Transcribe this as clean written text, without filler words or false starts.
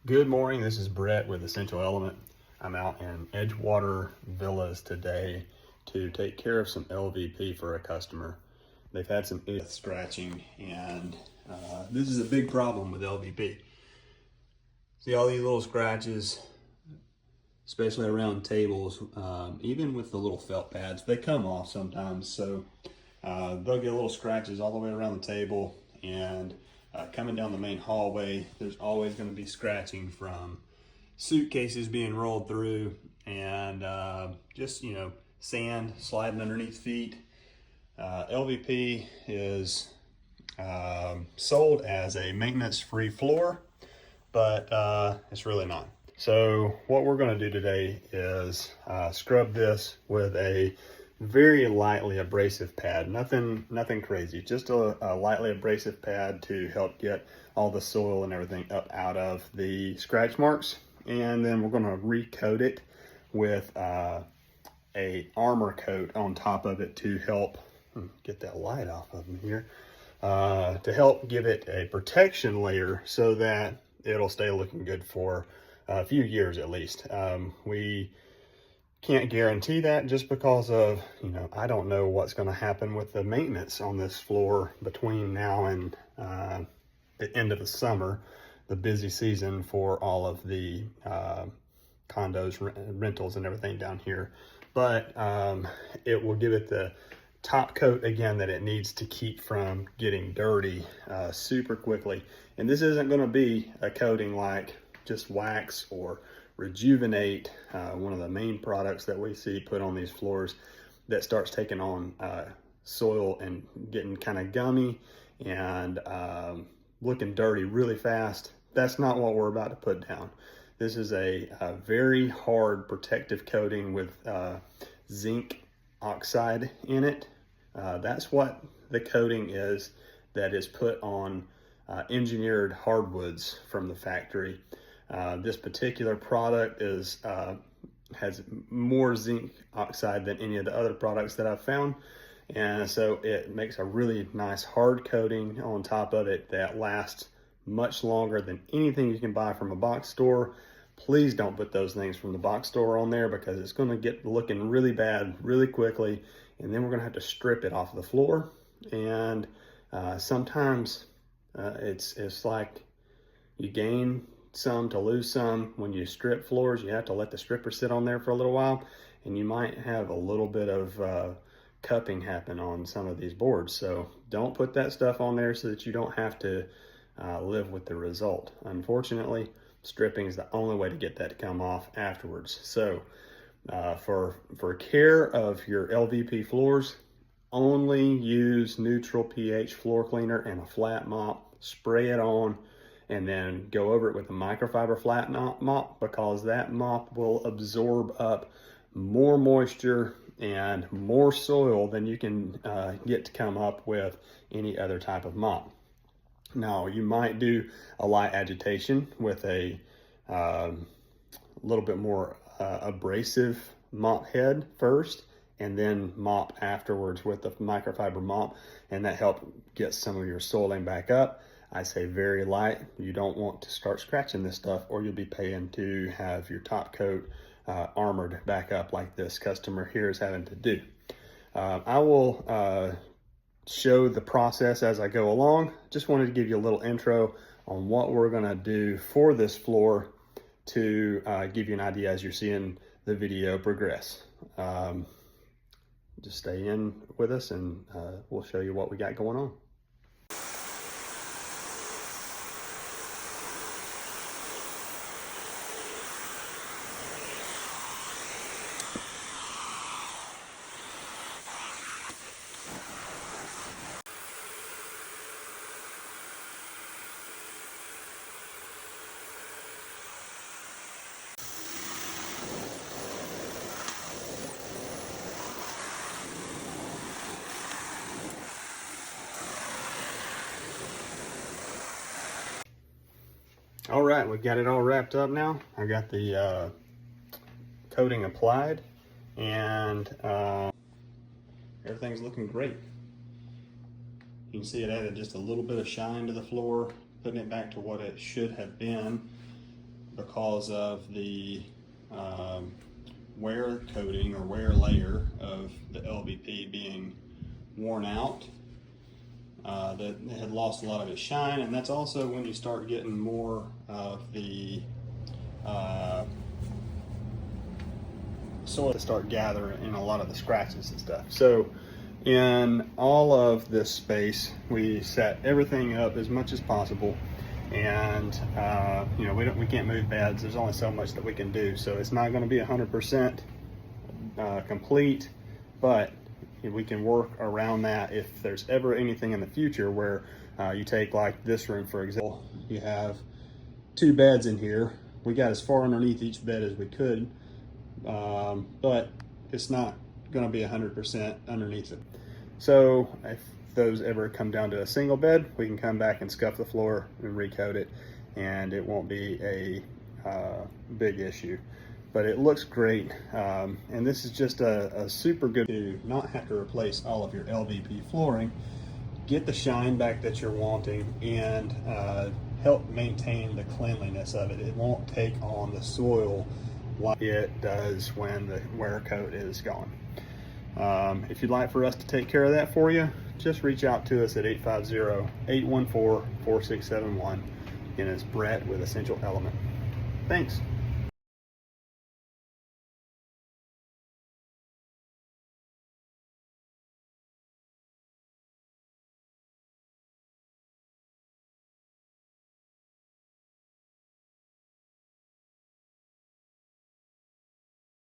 Good morning, this is Brett with Essential Element. I'm out in Edgewater Villas today to take care of some LVP for a customer. They've had some scratching and this is a big problem with LVP. See all these little scratches, especially around tables, even with the little felt pads, they come off sometimes. So they'll get little scratches all the way around the table, and coming down the main hallway, there's always going to be scratching from suitcases being rolled through and just, sand sliding underneath feet. LVP is sold as a maintenance-free floor, but it's really not. So what we're going to do today is scrub this with a very lightly abrasive pad. Nothing crazy, just a lightly abrasive pad to help get all the soil and everything up out of the scratch marks. And then we're going to recoat it with a armor coat on top of it to help get that light off of me here, to help give it a protection layer so that it'll stay looking good for a few years at least. We can't guarantee that just because of, I don't know what's going to happen with the maintenance on this floor between now and the end of the summer, the busy season for all of the condos, rentals and everything down here. But it will give it the top coat again that it needs to keep from getting dirty super quickly. And this isn't going to be a coating like just wax or Rejuvenate, one of the main products that we see put on these floors, that starts taking on soil and getting kind of gummy and looking dirty really fast. That's not what we're about to put down. This is a very hard protective coating with zinc oxide in it. That's what the coating is that is put on engineered hardwoods from the factory. This particular product has more zinc oxide than any of the other products that I've found. And so it makes a really nice hard coating on top of it that lasts much longer than anything you can buy from a box store. Please don't put those things from the box store on there, because it's going to get looking really bad really quickly. And then we're going to have to strip it off the floor. And sometimes it's like you gain some to lose some. When you strip floors, you have to let the stripper sit on there for a little while, and you might have a little bit of cupping happen on some of these boards. So don't put that stuff on there so that you don't have to live with the result. Unfortunately, stripping is the only way to get that to come off afterwards. So for care of your LVP floors, only use neutral pH floor cleaner and a flat mop. Spray it on and then go over it with a microfiber flat mop, because that mop will absorb up more moisture and more soil than you can get to come up with any other type of mop. Now, you might do a light agitation with a little bit more abrasive mop head first, and then mop afterwards with the microfiber mop, and that helps get some of your soiling back up. I say very light. You don't want to start scratching this stuff, or you'll be paying to have your top coat armored back up like this customer here is having to do. I will show the process as I go along. Just wanted to give you a little intro on what we're gonna do for this floor to give you an idea as you're seeing the video progress. Just stay in with us and we'll show you what we got going on. All right, we've got it all wrapped up now. I got the coating applied, and everything's looking great. You can see it added just a little bit of shine to the floor, putting it back to what it should have been. because of the wear coating or wear layer of the LVP being worn out. That it had lost a lot of its shine, and that's also when you start getting more of the soil to start gathering in a lot of the scratches and stuff. So in all of this space, we set everything up as much as possible, and you know, we can't move beds. There's only so much that we can do, so it's not going to be 100% complete, but we can work around that if there's ever anything in the future where you take, like this room for example, you have 2 beds in here. We got as far underneath each bed as we could, but it's not going to be 100% underneath it. So if those ever come down to a single bed, we can come back and scuff the floor and recoat it, and it won't be a big issue. But it looks great, and this is just a super good to not have to replace all of your LVP flooring, get the shine back that you're wanting, and help maintain the cleanliness of it. It won't take on the soil like it does when the wear coat is gone. If you'd like for us to take care of that for you, just reach out to us at 850-814-4671. Again, it's Brett with Essential Element. Thanks.